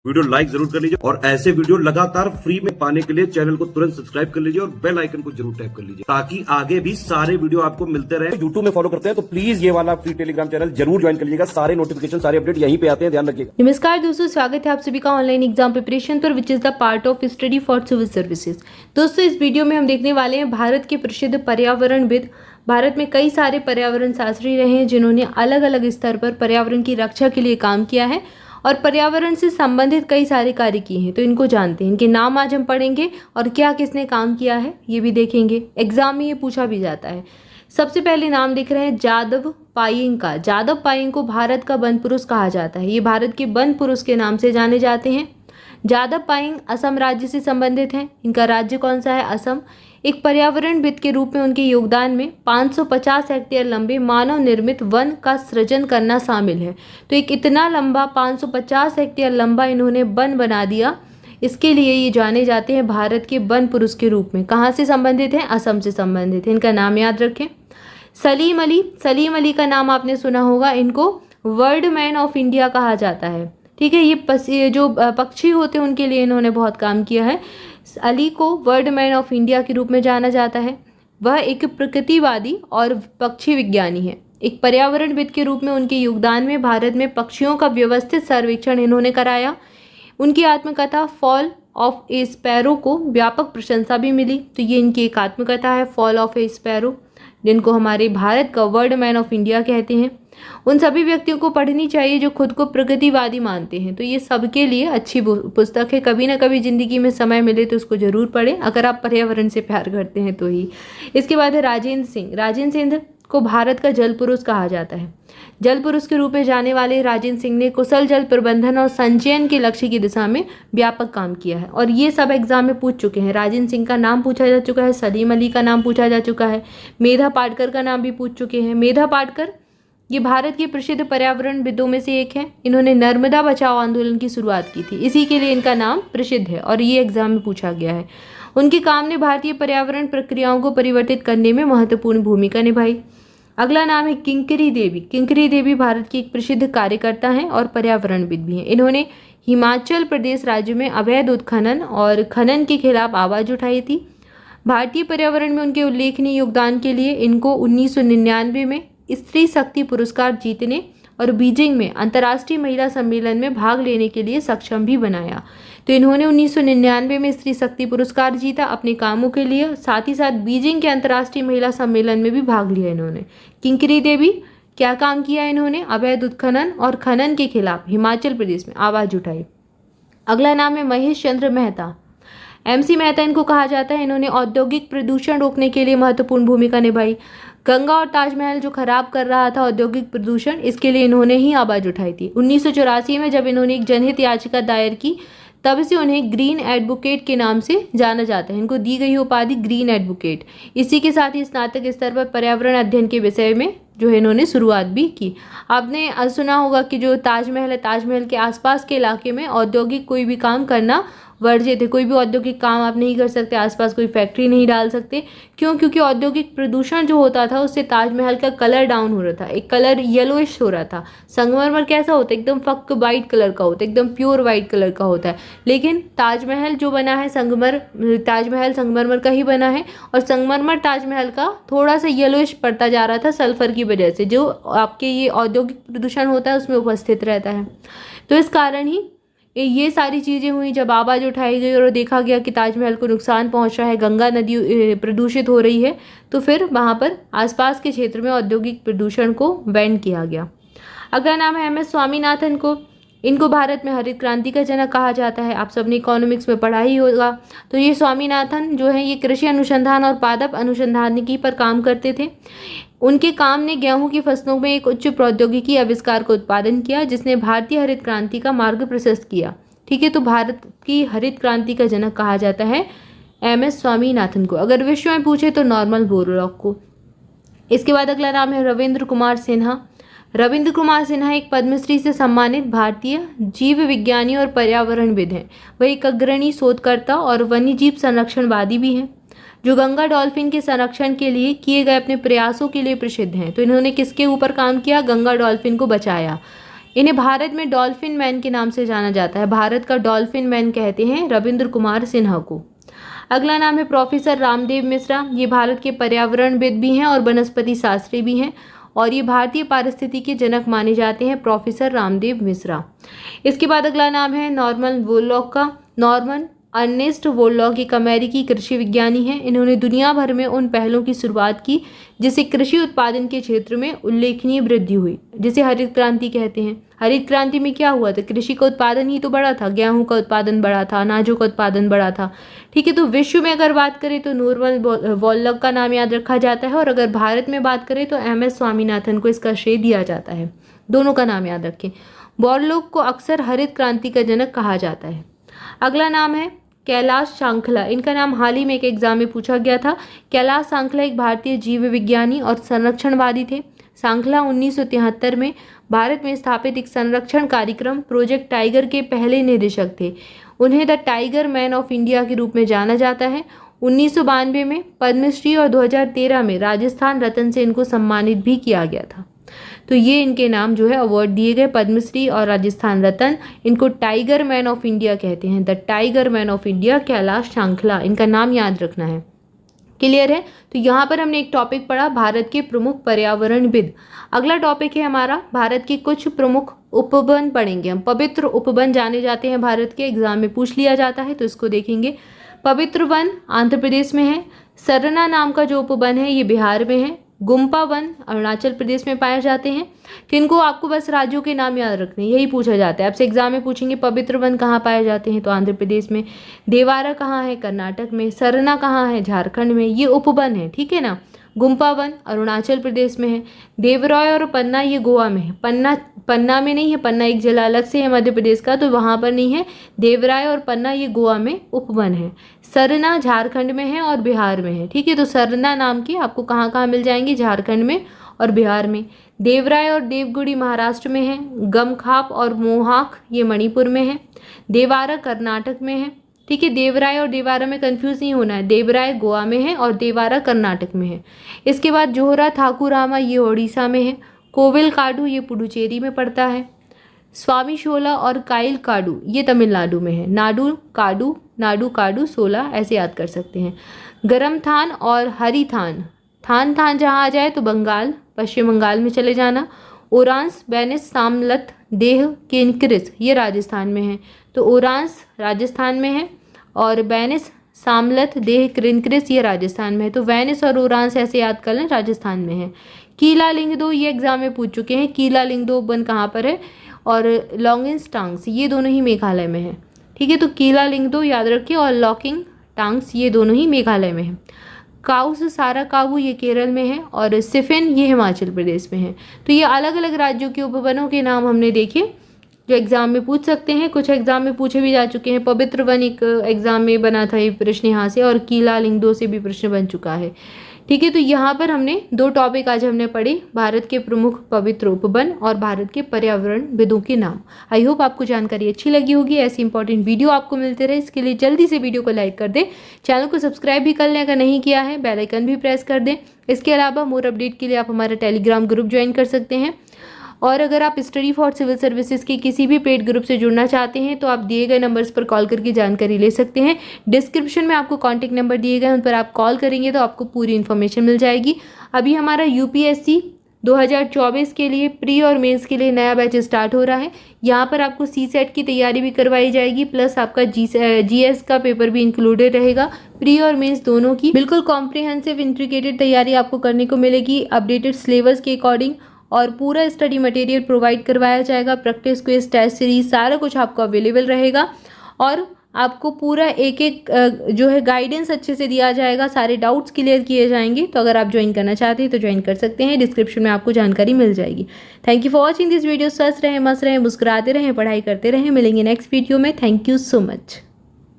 Video like जरूर कर लीजिए और ऐसे वीडियो लगातार फ्री में पाने के लिए चैनल को तुरंत सब्सक्राइब कर लीजिए और बेल आइकन को जरूर टैप कर लीजिए ताकि आगे भी सारे वीडियो आपको मिलते रहे। यूट्यूब में फॉलो करते हैं तो प्लीज ये वाला फ्री टेलीग्राम चैनल जरूर ज्वाइन कर लीजिएगा। सारे नोटिफिकेशन सारे अपडेट यहीं पे आते हैं, ध्यान रखिएगा। नमस्कार दोस्तों, स्वागत है आप सभी का ऑनलाइन एग्जाम प्रिपरेशन पर, which is the part of study for civil services. दोस्तों, इस वीडियो में हम देखने वाले हैं भारत के प्रसिद्ध पर्यावरणविद। भारत में कई सारे पर्यावरण शास्त्री रहे हैं जिन्होंने अलग अलग स्तर पर पर्यावरण की रक्षा के लिए काम किया है और पर्यावरण से संबंधित कई सारे कार्य किए हैं। तो इनको जानते हैं, इनके नाम आज हम पढ़ेंगे और क्या किसने काम किया है ये भी देखेंगे। एग्जाम में ये पूछा भी जाता है। सबसे पहले नाम लिख रहे हैं जादव पायेंग का। जादव पायेंग को भारत का वन पुरुष कहा जाता है। ये भारत के वन पुरुष के नाम से जाने जाते हैं। जादव पायेंग असम राज्य से संबंधित हैं। इनका राज्य कौन सा है? असम। एक पर्यावरणविद के रूप में उनके योगदान में 550 हेक्टेयर लंबे मानव निर्मित वन का सृजन करना शामिल है। तो एक इतना लंबा 550 हेक्टेयर लंबा इन्होंने वन बना दिया, इसके लिए ये जाने जाते हैं भारत के वन पुरुष के रूप में। कहाँ से संबंधित हैं? असम से संबंधित है। इनका नाम याद रखें। सलीम अली। सलीम अली का नाम आपने सुना होगा। इनको वर्ल्ड मैन ऑफ इंडिया कहा जाता है। ठीक है, ये जो पक्षी होते हैं उनके लिए इन्होंने बहुत काम किया है। अली को वर्ल्ड मैन ऑफ इंडिया के रूप में जाना जाता है। वह एक प्रकृतिवादी और पक्षी विज्ञानी है। एक पर्यावरणविद के रूप में उनके योगदान में भारत में पक्षियों का व्यवस्थित सर्वेक्षण इन्होंने कराया। उनकी आत्मकथा फॉल ऑफ ए स्पैरो को व्यापक प्रशंसा भी मिली। तो ये इनकी एक आत्मकथा है, फॉल ऑफ ए स्पैरो, जिनको हमारे भारत का वर्ल्ड मैन ऑफ इंडिया कहते हैं। उन सभी व्यक्तियों को पढ़नी चाहिए जो खुद को प्रगतिवादी मानते हैं। तो ये सबके लिए अच्छी पुस्तक है। कभी ना कभी ज़िंदगी में समय मिले तो उसको ज़रूर पढ़ें, अगर आप पर्यावरण से प्यार करते हैं तो ही। इसके बाद है राजेंद्र सिंह। राजेंद्र सिंह को भारत का जल पुरुष कहा जाता है। जल पुरुष के रूप में जाने वाले राजेंद्र सिंह ने कुशल जल प्रबंधन और संचयन के लक्ष्य की दिशा में व्यापक काम किया है और ये सब एग्जाम में पूछ चुके हैं। राजेंद्र सिंह का नाम पूछा जा चुका है, सलीम अली का नाम पूछा जा चुका है, मेधा पाटकर का नाम भी पूछ चुके हैं। मेधा पाटकर ये भारत के प्रसिद्ध पर्यावरणविदों में से एक हैं। इन्होंने नर्मदा बचाओ आंदोलन की शुरुआत की थी, इसी के लिए इनका नाम प्रसिद्ध है और ये एग्जाम में पूछा गया है। उनके काम ने भारतीय पर्यावरण प्रक्रियाओं को परिवर्तित करने में महत्वपूर्ण भूमिका निभाई। अगला नाम है किंकरी देवी। किंकरी देवी भारत की एक प्रसिद्ध कार्यकर्ता हैं और पर्यावरणविद भी हैं। इन्होंने हिमाचल प्रदेश राज्य में अवैध उत्खनन और खनन के खिलाफ आवाज़ उठाई थी। भारतीय पर्यावरण में उनके उल्लेखनीय योगदान के लिए इनको 1999 में स्त्री शक्ति पुरस्कार जीतने और बीजिंग में अंतर्राष्ट्रीय महिला सम्मेलन में भाग लेने के लिए सक्षम भी बनाया। तो इन्होंने 1999 में स्त्री शक्ति पुरस्कार जीता अपने कामों के लिए, साथ ही साथ बीजिंग के अंतर्राष्ट्रीय महिला सम्मेलन में भी भाग लिया इन्होंने। किंकरी देवी क्या काम किया इन्होंने? अवैध उत्खनन और खनन के खिलाफ हिमाचल प्रदेश में आवाज़ उठाई। अगला नाम है महेश चंद्र मेहता। MC मेहता इनको कहा जाता है। इन्होंने औद्योगिक प्रदूषण रोकने के लिए महत्वपूर्ण भूमिका निभाई। गंगा और ताजमहल जो खराब कर रहा था औद्योगिक प्रदूषण, इसके लिए इन्होंने ही आवाज़ उठाई थी। 1984 में जब इन्होंने एक जनहित याचिका दायर की, तब से उन्हें ग्रीन एडवोकेट के नाम से जाना जाता है। इनको दी गई उपाधि ग्रीन एडवोकेट। इसी के साथ ही स्नातक स्तर पर पर्यावरण अध्ययन के विषय में जो है इन्होंने शुरुआत भी की। आपने सुना होगा कि जो ताजमहल है, ताजमहल के आसपास के इलाके में औद्योगिक कोई भी काम करना वर्जित है। कोई भी औद्योगिक काम आप नहीं कर सकते, आसपास कोई फैक्ट्री नहीं डाल सकते। क्यों? क्योंकि औद्योगिक प्रदूषण जो होता था उससे ताजमहल का कलर डाउन हो रहा था, एक कलर येलोइश हो रहा था। संगमरमर कैसा होता है? एकदम फक वाइट कलर का होता है, एकदम प्योर वाइट कलर का होता है। लेकिन ताजमहल जो बना है ताजमहल संगमरमर का ही बना है और संगमरमर ताजमहल का थोड़ा सा येलोइश पड़ता जा रहा था सल्फर की वजह से, जो आपके ये औद्योगिक प्रदूषण होता है उसमें उपस्थित रहता है। तो इस कारण ही ये सारी चीज़ें हुई जब आवाज़ उठाई गई और देखा गया कि ताजमहल को नुकसान पहुंच रहा है, गंगा नदी प्रदूषित हो रही है, तो फिर वहाँ पर आसपास के क्षेत्र में औद्योगिक प्रदूषण को बैन किया गया। अगला नाम है MS स्वामीनाथन को। इनको भारत में हरित क्रांति का जनक कहा जाता है। आप सबने इकोनॉमिक्स में पढ़ा ही होगा। तो ये स्वामीनाथन जो है ये कृषि अनुसंधान और पादप अनुसंधानिकी पर काम करते थे। उनके काम ने गेहूं की फसलों में एक उच्च प्रौद्योगिकी आविष्कार का उत्पादन किया जिसने भारतीय हरित क्रांति का मार्ग प्रशस्त किया। ठीक है, तो भारत की हरित क्रांति का जनक कहा जाता है MS स्वामीनाथन को। अगर विश्व में पूछे तो नॉर्मन बोरलॉग को। इसके बाद अगला नाम है रविंद्र कुमार सिन्हा। रविंद्र कुमार सिन्हा एक पद्मश्री से सम्मानित भारतीय जीव विज्ञानी और पर्यावरणविद हैं। वह एक अग्रणी शोधकर्ता और वन्यजीव संरक्षणवादी भी हैं जो गंगा डॉल्फिन के संरक्षण के लिए किए गए अपने प्रयासों के लिए प्रसिद्ध हैं। तो इन्होंने किसके ऊपर काम किया? गंगा डॉल्फिन को बचाया। इन्हें भारत में डॉल्फिन मैन के नाम से जाना जाता है। भारत का डॉल्फिन मैन कहते हैं रविंद्र कुमार सिन्हा को। अगला नाम है प्रोफेसर रामदेव मिश्रा। ये भारत के पर्यावरणविद भी हैं और वनस्पति शास्त्री भी हैं और ये भारतीय पारिस्थितिकी के जनक माने जाते हैं, प्रोफेसर रामदेव मिश्रा। इसके बाद अगला नाम है नॉर्मन वोरलॉग का। नॉर्मन अर्नेस्ट वोरलॉग एक अमेरिकी कृषि विज्ञानी हैं। इन्होंने दुनिया भर में उन पहलों की शुरुआत की जिससे कृषि उत्पादन के क्षेत्र में उल्लेखनीय वृद्धि हुई, जिसे हरित क्रांति कहते हैं। हरित क्रांति में क्या हुआ था? कृषि का उत्पादन ही तो बढ़ा था, गेहूं का उत्पादन बढ़ा था, अनाजों का उत्पादन बढ़ा था। ठीक है, तो विश्व में अगर बात करें तो नॉर्मन वोरलॉग का नाम याद रखा जाता है और अगर भारत में बात करें तो MS स्वामीनाथन को इसका श्रेय दिया जाता है। दोनों का नाम याद रखें। वोरलॉग को अक्सर हरित क्रांति का जनक कहा जाता है। अगला नाम है कैलाश सांखला। इनका नाम हाल ही में एक एग्जाम में पूछा गया था। कैलाश सांखला एक भारतीय जीव विज्ञानी और संरक्षणवादी थे। सांखला 1973 में भारत में स्थापित एक संरक्षण कार्यक्रम प्रोजेक्ट टाइगर के पहले निदेशक थे। उन्हें the tiger man of India के रूप में जाना जाता है। 1992 में पद्मश्री और 2013 में राजस्थान रत्न से इनको सम्मानित भी किया गया था। तो ये इनके नाम जो है अवार्ड दिए गए, पद्मश्री और राजस्थान रत्न। इनको टाइगर मैन ऑफ इंडिया कहते हैं, the tiger man of India Kailash Sankhla, इनका नाम याद रखना है। क्लियर है? तो यहाँ पर हमने एक टॉपिक पढ़ा भारत के प्रमुख पर्यावरणविद। अगला टॉपिक है हमारा भारत के कुछ प्रमुख उपवन पढ़ेंगे हम। पवित्र उपवन जाने जाते हैं भारत के, एग्जाम में पूछ लिया जाता है तो इसको देखेंगे। पवित्र वन आंध्र प्रदेश में है। सरना नाम का जो उपवन है ये बिहार में है। गुम्पा वन अरुणाचल प्रदेश में पाए जाते हैं। किनको आपको बस राज्यों के नाम याद रखने, यही पूछा जाता है आपसे एग्जाम में पूछेंगे। पवित्र वन कहाँ पाए जाते हैं तो आंध्र प्रदेश में। देवारा कहाँ है? कर्नाटक में। सरना कहाँ है? झारखंड में। ये उपवन है, ठीक है ना। गुम्पा वन अरुणाचल प्रदेश में है। देवराय और पन्ना ये गोवा में है। पन्ना में नहीं है, पन्ना एक जिला अलग से है मध्य प्रदेश का, तो वहाँ पर नहीं है। देवराय और पन्ना ये गोवा में उपवन है। सरना झारखंड में है और बिहार में है, ठीक है। तो सरना नाम के आपको कहाँ कहाँ मिल जाएंगे? झारखंड में और बिहार में। देवराय और देवगुड़ी महाराष्ट्र में है। गमखाप और मोहाक ये मणिपुर में है। देवारा कर्नाटक में है, ठीक है। देवराय और देवारा में कंफ्यूज नहीं होना है। देवराय गोवा में है और देवारा कर्नाटक में है। इसके बाद जोहरा ठाकुरामा ये ओडिशा में है। कोविल काडू ये पुडुचेरी में पड़ता है। स्वामी शोला और काइल काडू ये तमिलनाडु में है। नाडू काडू सोला ऐसे याद कर सकते हैं। गरम थान और हरी थान, थान जहाँ आ जाए तो बंगाल, पश्चिम बंगाल में चले जाना। ओरांस बेनिस सामलत देह केनक्रिस ये राजस्थान में है। तो ओरांस राजस्थान में है और बेनिस सामलत देह क्रिनक्रिस ये राजस्थान में है। तो वेनिस और ओरांस ऐसे याद कर लें, राजस्थान में है। कीला लिंगदो ये एग्जाम में पूछ चुके हैं। कीला लिंगदो वन कहाँ पर है? और लॉन्गिंग टांग्स ये दोनों ही मेघालय में है, ठीक है। तो कीला लिंगदो याद रखिए और लॉकिंग टांग्स ये दोनों ही मेघालय में है। काउस सारा काबू ये केरल में है और सिफिन ये हिमाचल प्रदेश में है। तो ये अलग अलग राज्यों के उपवनों के नाम हमने देखे जो एग्जाम में पूछ सकते हैं। कुछ एग्जाम में पूछे भी जा चुके हैं। पवित्र वन एक एग्जाम में बना था ये प्रश्न यहाँ से, और कीला लिंगदो से भी प्रश्न बन चुका है, ठीक है। तो यहाँ पर हमने दो टॉपिक आज हमने पढ़े, भारत के प्रमुख पवित्र उपवन और भारत के पर्यावरण विदों के नाम। आई होप आपको जानकारी अच्छी लगी होगी। ऐसी इंपॉर्टेंट वीडियो आपको मिलते रहे इसके लिए जल्दी से वीडियो को लाइक कर दें, चैनल को सब्सक्राइब भी कर लें अगर नहीं किया है, बेल आइकन भी प्रेस कर दें। इसके अलावा मोर अपडेट के लिए आप हमारा टेलीग्राम ग्रुप ज्वाइन कर सकते हैं। और अगर आप स्टडी फॉर सिविल सर्विसेज के किसी भी पेड ग्रुप से जुड़ना चाहते हैं तो आप दिए गए नंबर्स पर कॉल करके जानकारी ले सकते हैं। डिस्क्रिप्शन में आपको कॉन्टैक्ट नंबर दिए गए हैं, उन पर आप कॉल करेंगे तो आपको पूरी इन्फॉर्मेशन मिल जाएगी। अभी हमारा UPSC 2024 के लिए प्री और मेंस के लिए नया बैच स्टार्ट हो रहा है। यहाँ पर आपको CSET की तैयारी भी करवाई जाएगी, प्लस आपका GS का पेपर भी इंक्लूडेड रहेगा। प्री और मेंस दोनों की बिल्कुल कॉम्प्रिहेंसिव इंट्रिकेटेड तैयारी आपको करने को मिलेगी अपडेटेड सिलेबस के अकॉर्डिंग, और पूरा स्टडी मटेरियल प्रोवाइड करवाया जाएगा। प्रैक्टिस क्विज, टेस्ट सीरीज सारा कुछ आपको अवेलेबल रहेगा और आपको पूरा एक एक जो है गाइडेंस अच्छे से दिया जाएगा, सारे डाउट्स क्लियर किए जाएंगे। तो अगर आप ज्वाइन करना चाहते हैं तो ज्वाइन कर सकते हैं, डिस्क्रिप्शन में आपको जानकारी मिल जाएगी। Thank you for watching this video. स्वस्थ रहें, मस्त रहें, मुस्कुराते रहें, पढ़ाई करते रहें। मिलेंगे नेक्स्ट वीडियो में। Thank you so much.